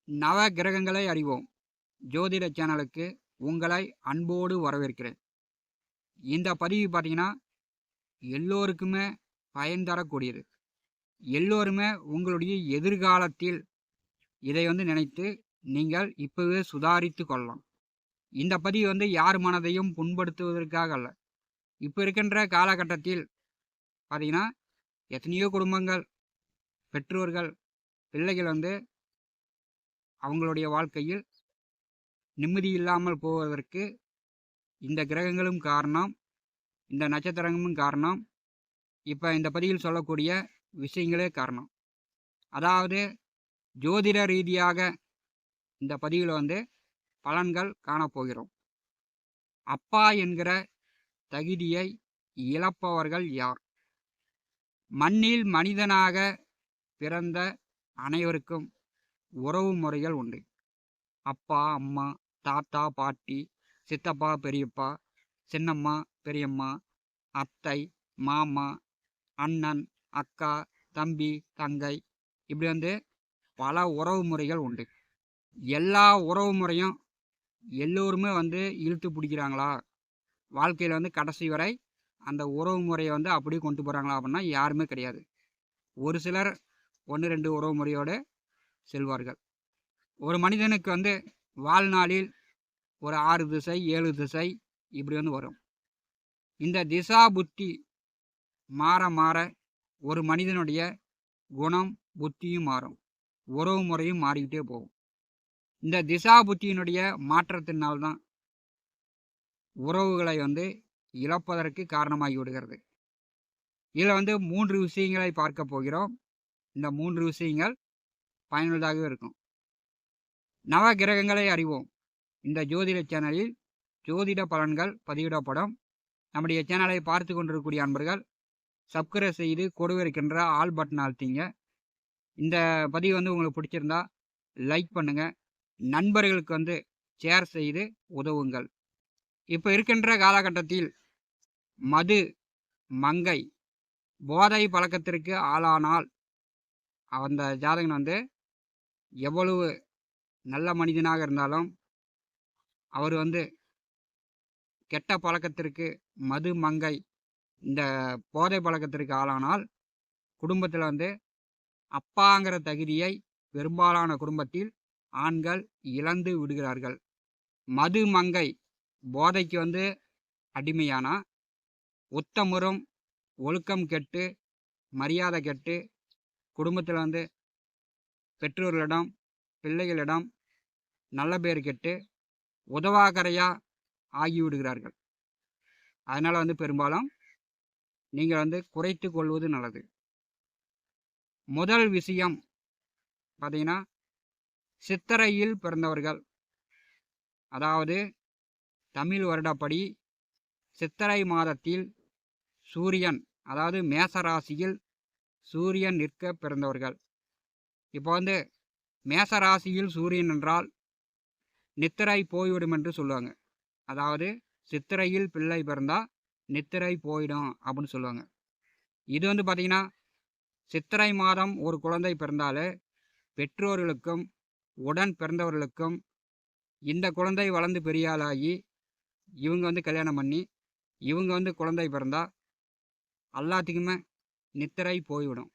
நவ கிரகங்களை அறிவோம் ஜோதிட சேனலுக்கு உங்களை அன்போடு வரவேற்கிறேன். இந்த பதிவு பார்த்தீங்கன்னா எல்லோருக்குமே பயன் தரக்கூடியது. எல்லோருமே உங்களுடைய எதிர்காலத்தில் இதை நினைத்து நீங்கள் இப்போவே சுதாரித்து கொள்ளலாம். இந்த பதிவு யார் மனதையும் புண்படுத்துவதற்காக அல்ல. இப்போ இருக்கின்ற காலகட்டத்தில் பார்த்தீங்கன்னா எத்தனையோ குடும்பங்கள், பெற்றோர்கள், பிள்ளைகள் அவங்களுடைய வாழ்க்கையில் நிம்மதி இல்லாமல் போவதற்கு இந்த கிரகங்களும் காரணம், இந்த நட்சத்திரங்களும் காரணம். இப்போ இந்த பதிவில் சொல்லக்கூடிய விஷயங்களே காரணம். அதாவது ஜோதிட ரீதியாக இந்த பதிவில் பலன்கள் காணப்போகிறோம். அப்பா என்கிற தகுதியை இழப்பவர்கள் யார்? மண்ணில் மனிதனாக பிறந்த அனைவருக்கும் உறவு முறைகள் உண்டு. அப்பா, அம்மா, தாத்தா, பாட்டி, சித்தப்பா, பெரியப்பா, சின்னம்மா, பெரியம்மா, அத்தை, மாமா, அண்ணன், அக்கா, தம்பி, தங்கை, இப்படி பல உறவு முறைகள் உண்டு. எல்லா உறவு முறையும் எல்லோருமே இழுத்து பிடிக்கிறாங்களா? வாழ்க்கையில் கடைசி வரை அந்த உறவு முறையை அப்படியே கொண்டு போகிறாங்களா அப்படின்னா யாருமே கிடையாது. ஒரு சிலர் 1-2 உறவு முறையோடு செல்வார்கள். ஒரு மனிதனுக்கு வாழ்நாளில் ஒரு 6 திசை 7 திசை இப்படி வரும். இந்த திசா புத்தி மாற மாற ஒரு மனிதனுடைய குணம், புத்தியும் மாறும், உறவு முறையும் மாறிக்கிட்டே போகும். இந்த திசா புத்தியினுடைய மாற்றத்தினால்தான் உறவுகளை இழப்பதற்கு காரணமாகி விடுகிறது. இதில் 3 விஷயங்களை பார்க்க போகிறோம். இந்த 3 விஷயங்கள் பயனுள்ளதாக இருக்கும். நவ கிரகங்களை அறிவோம் இந்த ஜோதிட சேனலில் ஜோதிட பலன்கள் பதிவிடப்படும். நம்முடைய சேனலை பார்த்து கொண்டிருக்கக்கூடிய அன்பர்கள் சப்ஸ்கிரைப் செய்து கொடுவிருக்கின்ற ஆல் பட்டன் அழுத்திங்க. இந்த பதிவு உங்களுக்கு பிடிச்சிருந்தா லைக் பண்ணுங்கள், நண்பர்களுக்கு ஷேர் செய்து உதவுங்கள். இப்போ இருக்கின்ற காலகட்டத்தில் மது, மங்கை, போதை பழக்கத்திற்கு ஆளானால் அந்த ஜாதகன் எவ்வளவு நல்ல மனிதனாக இருந்தாலும் அவர் கெட்ட பழக்கத்திற்கு, மது, மங்கை, இந்த போதை பழக்கத்திற்கு ஆளானால் குடும்பத்தில் அப்பாங்கிற தகுதியை பெரும்பாலான குடும்பத்தில் ஆண்கள் இழந்து விடுகிறார்கள். மது, மங்கை, போதைக்கு அடிமையானா உத்தமுறும் ஒழுக்கம் கெட்டு, மரியாதை கெட்டு, குடும்பத்தில் பெற்றோர்களிடம், பிள்ளைகளிடம் நல்ல பேர் கெட்டு உதவாக்கரையாக ஆகிவிடுகிறார்கள். அதனால் பெரும்பாலும் நீங்கள் குறைத்து கொள்வது நல்லது. முதல் விஷயம் பார்த்தீங்கன்னா, சித்திரையில் பிறந்தவர்கள், அதாவது தமிழ் வருடப்படி சித்திரை மாதத்தில் சூரியன், அதாவது மேசராசியில் சூரியன் நிற்க பிறந்தவர்கள். இப்போ மேசராசியில் சூரியன் என்றால் நித்திரை போய்விடும் என்று சொல்லுவாங்க. அதாவது சித்திரையில் பிள்ளை பிறந்தால் நித்திரை போயிடும் அப்படின்னு சொல்லுவாங்க. இது பார்த்திங்கன்னா சித்திரை மாதம் ஒரு குழந்தை பிறந்தாலே பெற்றோர்களுக்கும் உடன் பிறந்தவர்களுக்கும் இந்த குழந்தை வளர்ந்து பெரிய ஆளாகி இவங்க கல்யாணம் பண்ணி இவங்க குழந்தை பிறந்தால் எல்லாத்துக்குமே நித்திரை போய்விடும்.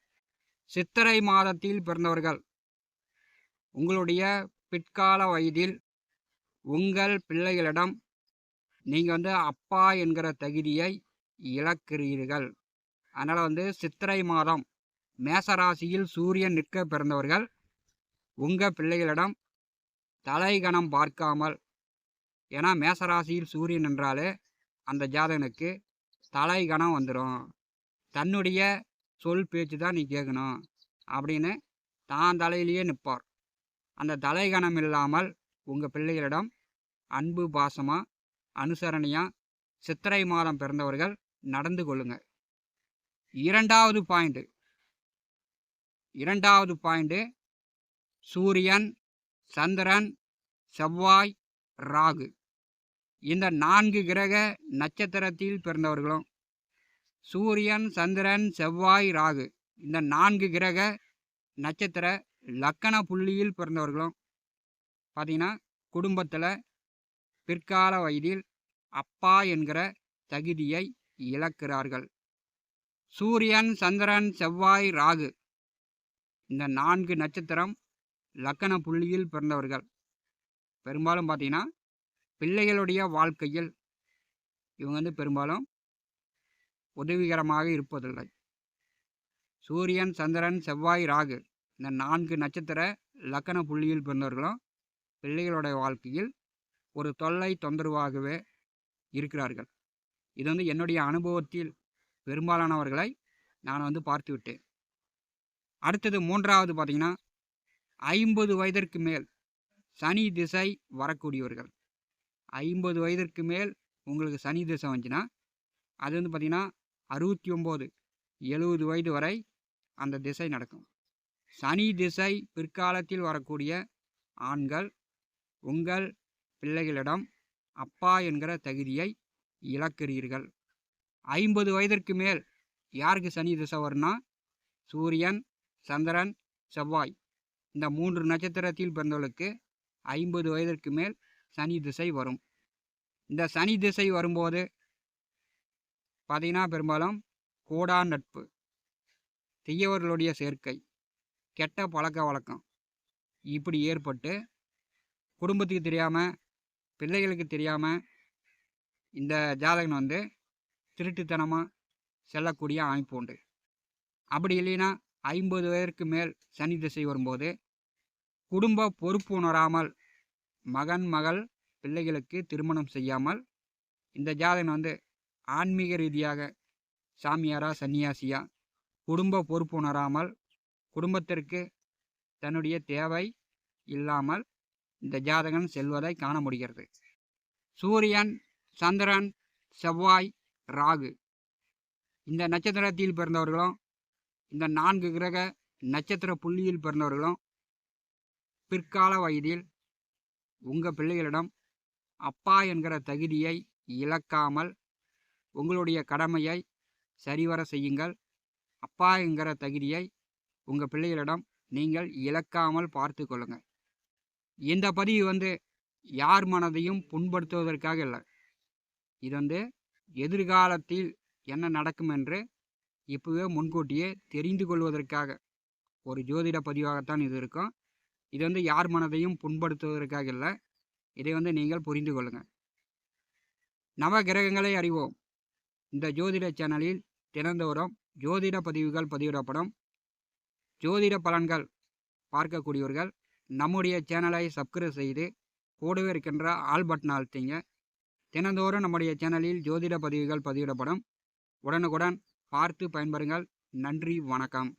சித்திரை மாதத்தில் பிறந்தவர்கள் உங்களுடைய பிற்கால வயதில் உங்கள் பிள்ளைகளிடம் நீங்கள் அப்பா என்கிற தகுதியை இழக்கிறீர்கள். அதனால் சித்திரை மாதம் மேசராசியில் சூரியன் நிற்க பிறந்தவர்கள் உங்கள் பிள்ளைகளிடம் தலைகணம் பார்க்காமல், ஏன்னா மேசராசியில் சூரியன் என்றாலே அந்த ஜாதகனுக்கு தலைகணம் வந்துடும். தன்னுடைய சொல் பேச்சு தான் நீ கேட்கணும் அப்படின்னு தான் தலையிலேயே நிற்பார். அந்த தலைகணம் இல்லாமல் உங்கள் பிள்ளைகளிடம் அன்பு, பாசமாக, அனுசரணையாக சித்திரை மாதம் பிறந்தவர்கள் நடந்து கொள்ளுங்க. இரண்டாவது பாயிண்ட் சூரியன், சந்திரன், செவ்வாய், ராகு, இந்த 4 கிரக நட்சத்திரத்தில் பிறந்தவர்களும் சூரியன், சந்திரன், செவ்வாய், ராகு, இந்த 4 கிரக நட்சத்திர லக்கண புள்ளியில் பிறந்தவர்களும் பார்த்தீங்கன்னா குடும்பத்தில் பிற்கால வயதில் அப்பா என்கிற தகுதியை இழக்கிறார்கள். சூரியன், சந்திரன், செவ்வாய், ராகு இந்த 4 நட்சத்திரம் லக்கண புள்ளியில் பிறந்தவர்கள் பெரும்பாலும் பார்த்தீங்கன்னா பிள்ளைகளுடைய வாழ்க்கையில் இவங்க பெரும்பாலும் உதவிகரமாக இருப்பதில்லை. சூரியன், சந்திரன், செவ்வாய், ராகு இந்த 4 நட்சத்திர லக்கண புள்ளியில் பிறந்தவர்களும் பிள்ளைகளுடைய வாழ்க்கையில் ஒரு தொந்தரவாகவே இருக்கிறார்கள். இது என்னுடைய அனுபவத்தில் பெரும்பாலானவர்களை நான் பார்த்து விட்டேன். அடுத்தது 3வது பார்த்தீங்கன்னா 50 வயதிற்கு மேல் சனி திசை வரக்கூடியவர்கள். 50 வயதிற்கு மேல் உங்களுக்கு சனி திசை வந்துச்சுன்னா அது பார்த்தீங்கன்னா 69, 70 வயது வரை அந்த திசை நடக்கும். சனி திசை பிற்காலத்தில் வரக்கூடிய ஆண்கள் உங்கள் பிள்ளைகளிடம் அப்பா என்கிற தகுதியை இழக்கிறீர்கள். 50 வயதிற்கு மேல் யாருக்கு சனி திசை வரும்னா சூரியன், சந்திரன், செவ்வாய் இந்த 3 நட்சத்திரத்தில் பிறந்தவர்களுக்கு 50 வயதிற்கு மேல் சனி திசை வரும். இந்த சனி திசை வரும்போது பார்த்தீங்கன்னா பெரும்பாலும் கோடா நட்பு, தீயவர்களுடைய சேர்க்கை, கெட்ட பழக்க வழக்கம் இப்படி ஏற்பட்டு குடும்பத்துக்கு தெரியாமல் பிள்ளைகளுக்கு தெரியாமல் இந்த ஜாதகன் திருட்டுத்தனமாக செல்லக்கூடிய அமைப்பு உண்டு. அப்படி இல்லைன்னா 50 வயதிற்கு மேல் சனி திசை வரும்போது குடும்ப பொறுப்பு உணராமல் மகன், மகள், பிள்ளைகளுக்கு திருமணம் செய்யாமல் இந்த ஜாதகன் ஆன்மீக ரீதியாக சாமியாரா, சன்னியாசியா குடும்ப பொறுப்பு உணராமல் குடும்பத்திற்கு தன்னுடைய தேவை இல்லாமல் இந்த ஜாதகன் செல்வதை காண முடிகிறது. சூரியன், சந்திரன், செவ்வாய், ராகு இந்த நட்சத்திரத்தில் பிறந்தவர்களும் இந்த 4 கிரக நட்சத்திர புள்ளியில் பிறந்தவர்களும் பிற்கால வயதில் உங்கள் பிள்ளைகளிடம் அப்பா என்கிற தகுதியை இழக்காமல் உங்களுடைய கடமையை சரிவர செய்யுங்கள். அப்பா என்கிற தகுதியை உங்கள் பிள்ளைகளிடம் நீங்கள் இழக்காமல் பார்த்து கொள்ளுங்கள். இந்த பதிவு யார் மனதையும் புண்படுத்துவதற்காக இல்லை. இது எதிர்காலத்தில் என்ன நடக்கும் என்று இப்போவே முன்கூட்டியே தெரிந்து கொள்வதற்காக ஒரு ஜோதிட பதிவாகத்தான் இது இருக்கும். இது யார் மனதையும் புண்படுத்துவதற்காக இல்லை. இதை நீங்கள் புரிந்து கொள்ளுங்கள். நவ கிரகங்களை அறிவோம் இந்த ஜோதிட சேனலில் தினந்தோறும் ஜோதிட பதிவுகள் பதிவிடப்படும். ஜோதிட பலன்கள் பார்க்கக்கூடியவர்கள் நம்முடைய சேனலை சப்ஸ்கிரைப் செய்து கூடவே இருக்கின்ற ஆல் பட்டன் அழுத்திங்க. தினந்தோறும் நம்முடைய சேனலில் ஜோதிட பதிவுகள் பதிவிடப்படும். உடனுக்குடன் பார்த்து பயன்பெறுங்கள். நன்றி, வணக்கம்.